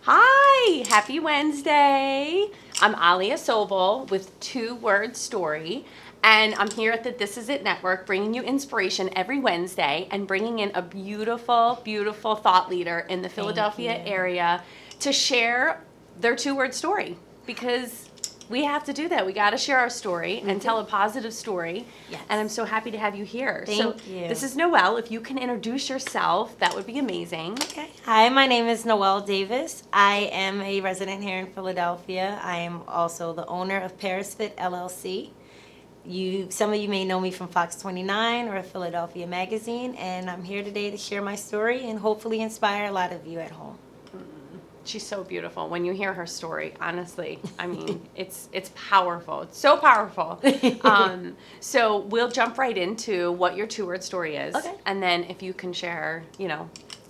Hi, happy Wednesday. I'm Alia Sobel with Two Word Story, and I'm here at the This Is It Network bringing you inspiration every Wednesday and bringing in a beautiful, beautiful thought leader in the Philadelphia area to share their two-word story because we have to do that. We got to share our story and tell a positive story. Yes. And I'm so happy to have you here. Thank you. This is Noel. If you can introduce yourself, that would be amazing. Okay. Hi, my name is Noel Davis. I am a resident here in Philadelphia. I am also the owner of Paris Fit LLC. Some of you may know me from Fox 29 or Philadelphia Magazine, and I'm here today to share my story and hopefully inspire a lot of you at home. She's so beautiful. When you hear her story, honestly, I mean, it's powerful. It's so powerful. So we'll jump right into what your two-word story is. Okay. And then if you can share,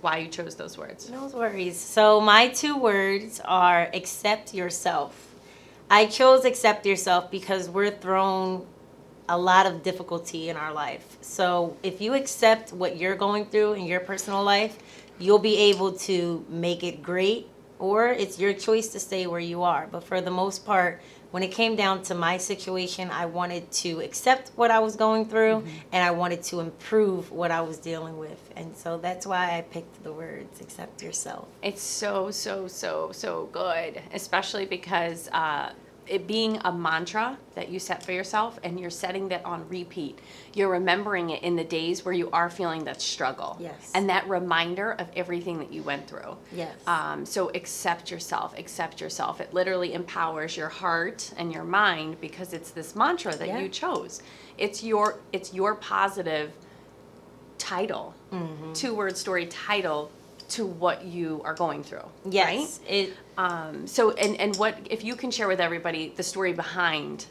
why you chose those words. No worries. So my two words are accept yourself. I chose accept yourself because we're thrown a lot of difficulty in our life. So if you accept what you're going through in your personal life, you'll be able to make it great, or it's your choice to stay where you are. But for the most part, when it came down to my situation, I wanted to accept what I was going through, and I wanted to improve what I was dealing with. And so that's why I picked the words accept yourself. It's so, so, so, so good, especially because it being a mantra that you set for yourself and you're setting that on repeat. You're remembering it in the days where you are feeling that struggle. Yes. And that reminder of everything that you went through. Yes. So accept yourself, accept yourself. It literally empowers your heart and your mind because it's this mantra that you chose. It's your positive title, two-word story title to what you are going through. Yes. Right? So what if you can share with everybody the story behind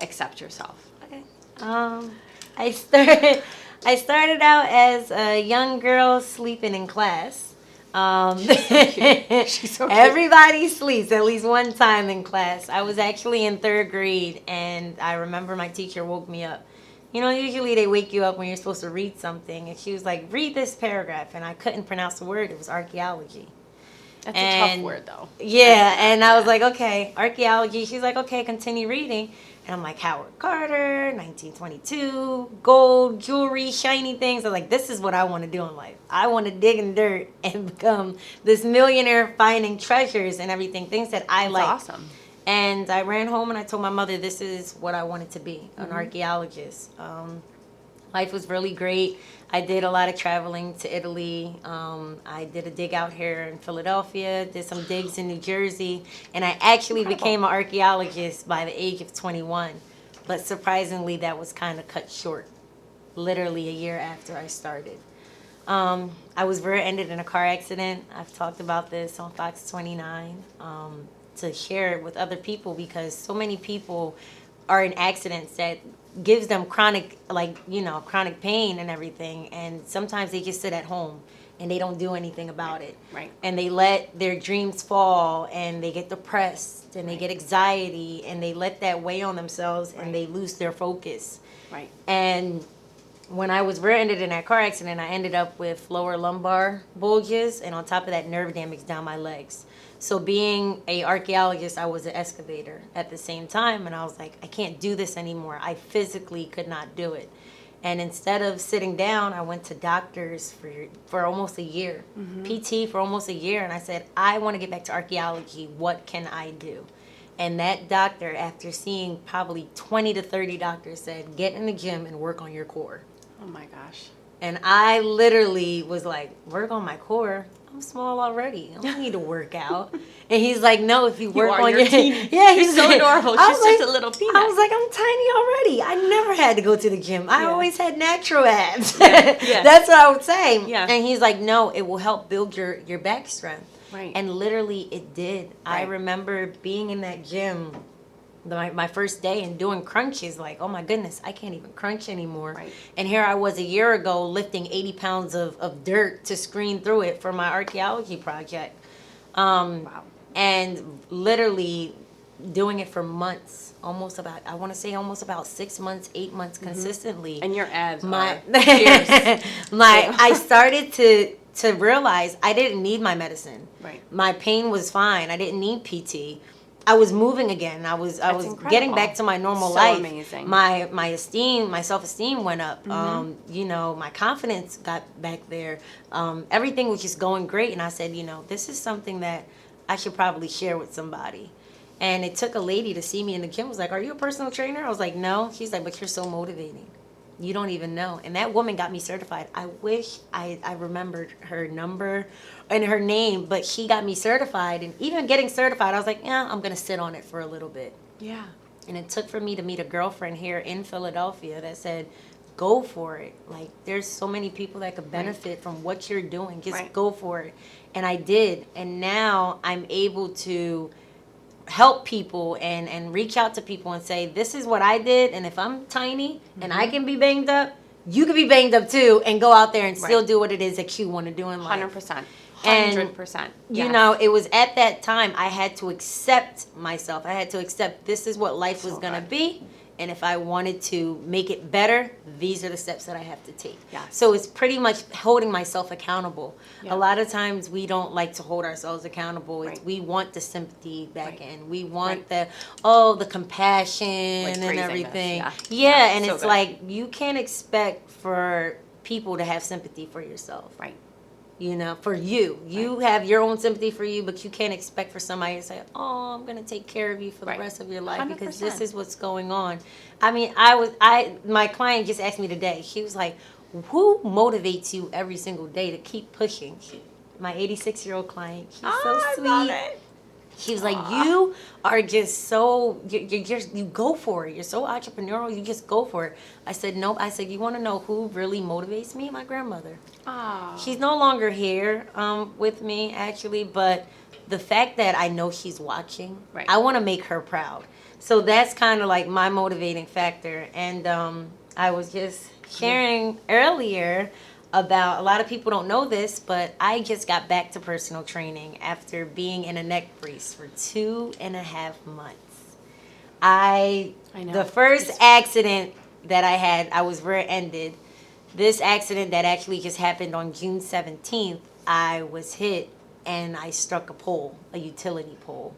accept yourself? Okay. I started out as a young girl sleeping in class. She's so cute. She's so cute. Everybody sleeps at least one time in class. I was actually in third grade, and I remember my teacher woke me up. Usually they wake you up when you're supposed to read something, and she was like, read this paragraph, and I couldn't pronounce the word. It was archaeology. That's a tough word, though. Yeah, and I was like, okay, archaeology. She's like, okay, continue reading. And I'm like, Howard Carter, 1922, gold, jewelry, shiny things. I'm like, this is what I want to do in life. I want to dig in dirt and become this millionaire finding treasures and everything, things that I like. That's awesome. And I ran home and I told my mother this is what I wanted to be, an archaeologist. Life was really great. I did a lot of traveling to Italy. I did a dig out here in Philadelphia, did some digs in New Jersey, and I actually became an archaeologist by the age of 21. But surprisingly, that was kind of cut short, literally a year after I started. I was rear-ended in a car accident. I've talked about this on Fox 29. To share it with other people because so many people are in accidents that gives them chronic pain and everything, and sometimes they just sit at home and they don't do anything about it. Right. And they let their dreams fall and they get depressed and they get anxiety and they let that weigh on themselves and they lose their focus. Right. And when I was rear-ended in that car accident, I ended up with lower lumbar bulges and on top of that nerve damage down my legs. So being a archaeologist, I was an excavator at the same time, and I was like, I can't do this anymore. I physically could not do it. And instead of sitting down, I went to doctors for almost a year, PT for almost a year, and I said, I want to get back to archaeology. What can I do? And that doctor, after seeing probably 20 to 30 doctors, said, get in the gym and work on your core. Oh my gosh. And I literally was like, work on my core? I'm small already. I don't need to work out. And he's like, no, if you work on your teeny. Yeah, he's so adorable. She's just a little peanut. I was like, I'm tiny already. I never had to go to the gym. I always had natural abs. Yeah. That's what I would say. Yeah. And he's like, no, it will help build your back strength. Right. And literally it did. I Right. remember being in that gym my first day and doing crunches, like, oh my goodness, I can't even crunch anymore. Right. And here I was a year ago lifting 80 pounds of dirt to screen through it for my archaeology project. Wow. And literally doing it for months, almost about 6 months, 8 months consistently. And your abs my are fierce. I started to realize I didn't need my medicine. Right. My pain was fine. I didn't need PT. I was moving again. I was incredible. getting back to my normal So life. amazing. My self-esteem went up. You know, my confidence got back there. Everything was just going great, and I said, you know, this is something that I should probably share with somebody. And it took a lady to see me in the gym. Was like, "Are you a personal trainer?" I was like, "No." She's like, "But you're so motivating. You don't even know." And that woman got me certified. I wish I remembered her number and her name, but she got me certified. And even getting certified, I was like, yeah, I'm going to sit on it for a little bit. Yeah. And it took for me to meet a girlfriend here in Philadelphia that said, go for it. Like, there's so many people that could benefit from what you're doing. Just go for it. And I did. And now I'm able to help people and reach out to people and say, this is what I did. And if I'm tiny and I can be banged up, you can be banged up too, and go out there and still do what it is that you want to do in life. 100%. 100%. And, you know, it was at that time I had to accept myself. I had to accept this is what life was going to be. And if I wanted to make it better, these are the steps that I have to take. Yes. So it's pretty much holding myself accountable. Yeah. A lot of times we don't like to hold ourselves accountable. Right. We want the sympathy back in. We want Right. the compassion Like and praising everything. us. Yeah, and So it's good. like you can't expect for people to have sympathy for yourself. Right. You know, for you. You have your own sympathy for you, but you can't expect for somebody to say, oh, I'm going to take care of you for the rest of your life 100%. because this is what's going on. I mean, my client just asked me today, she was like, who motivates you every single day to keep pushing? My 86-year-old client, she's so sweet. I love it. She was like, you are just so, you go for it. You're so entrepreneurial. You just go for it. I said, nope. I said, you want to know who really motivates me? My grandmother. Oh. She's no longer here with me, actually, but the fact that I know she's watching, I want to make her proud. So that's kind of like my motivating factor. And I was just sharing earlier about, a lot of people don't know this, but I just got back to personal training after being in a neck brace for 2.5 months. I know. The first accident that I had, I was rear-ended. This accident that actually just happened on June 17th, I was hit and I struck a pole, a utility pole.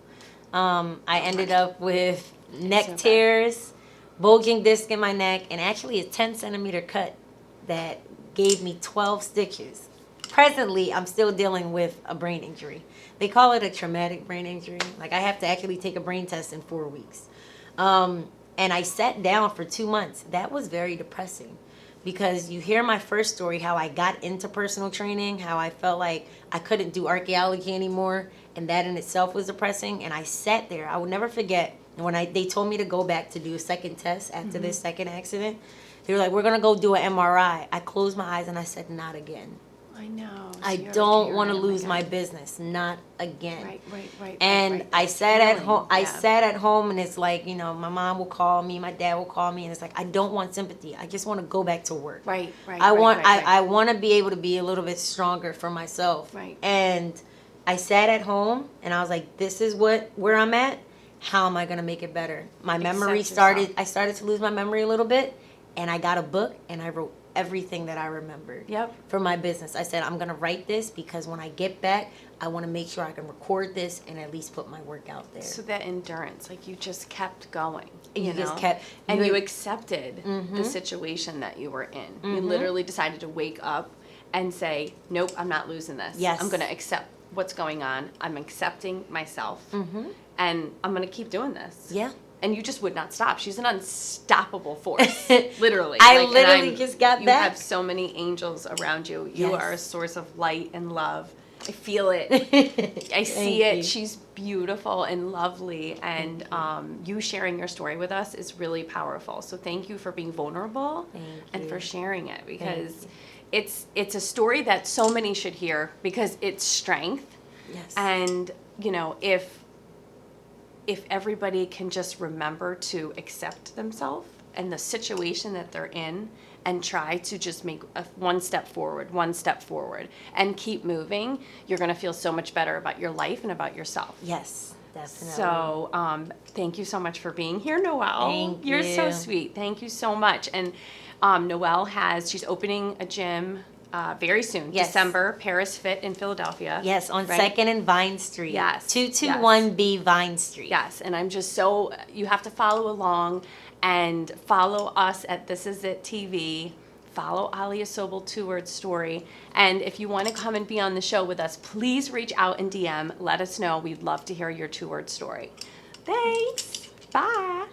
I ended up with neck tears, bulging disc in my neck, and actually a 10-centimeter cut that gave me 12 stitches. Presently, I'm still dealing with a brain injury. They call it a traumatic brain injury. Like, I have to actually take a brain test in 4 weeks. And I sat down for 2 months. That was very depressing because you hear my first story, how I got into personal training, how I felt like I couldn't do archaeology anymore, and that in itself was depressing. And I sat there. I would never forget when they told me to go back to do a second test after this second accident. They were like, we're going to go do an MRI. I closed my eyes and I said, not again. I know. I don't want to lose my business. Not again. Right. And I sat at home. I sat at home, and it's like, you know, my mom will call me, my dad will call me, and it's like, I don't want sympathy. I just want to go back to work. Right. I want to be able to be a little bit stronger for myself. Right. And I sat at home, and I was like, this is where I'm at. How am I going to make it better? My memory started. I started to lose my memory a little bit. And I got a book and I wrote everything that I remembered for my business. I said, I'm going to write this because when I get back, I want to make sure I can record this and at least put my work out there. So that endurance, like you just kept going. You just kept. And you accepted the situation that you were in. You literally decided to wake up and say, nope, I'm not losing this. Yes. I'm going to accept what's going on. I'm accepting myself. And I'm going to keep doing this. Yeah. And you just would not stop. She's an unstoppable force, literally. I literally just got back. You have so many angels around you. You are a source of light and love. I feel it. I see it. She's beautiful and lovely. And you sharing your story with us is really powerful. So thank you for being vulnerable and for sharing it, because it's a story that so many should hear because it's strength. Yes. And, you know, if everybody can just remember to accept themselves and the situation that they're in and try to just make one step forward and keep moving, you're going to feel so much better about your life and about yourself. Yes, definitely. So thank you so much for being here, Noel. You're so sweet. Thank you so much. And Noel she's opening a gym very soon. Yes. December, Paris Fit in Philadelphia. Yes, on right? 2nd and Vine Street. Yes, 221B Vine Street. Yes, and I'm just so, you have to follow along and follow us at This Is It TV. Follow Alia Sobel 2 Word Story. And if you want to come and be on the show with us, please reach out and DM. Let us know. We'd love to hear your 2 Word story. Thanks. Bye.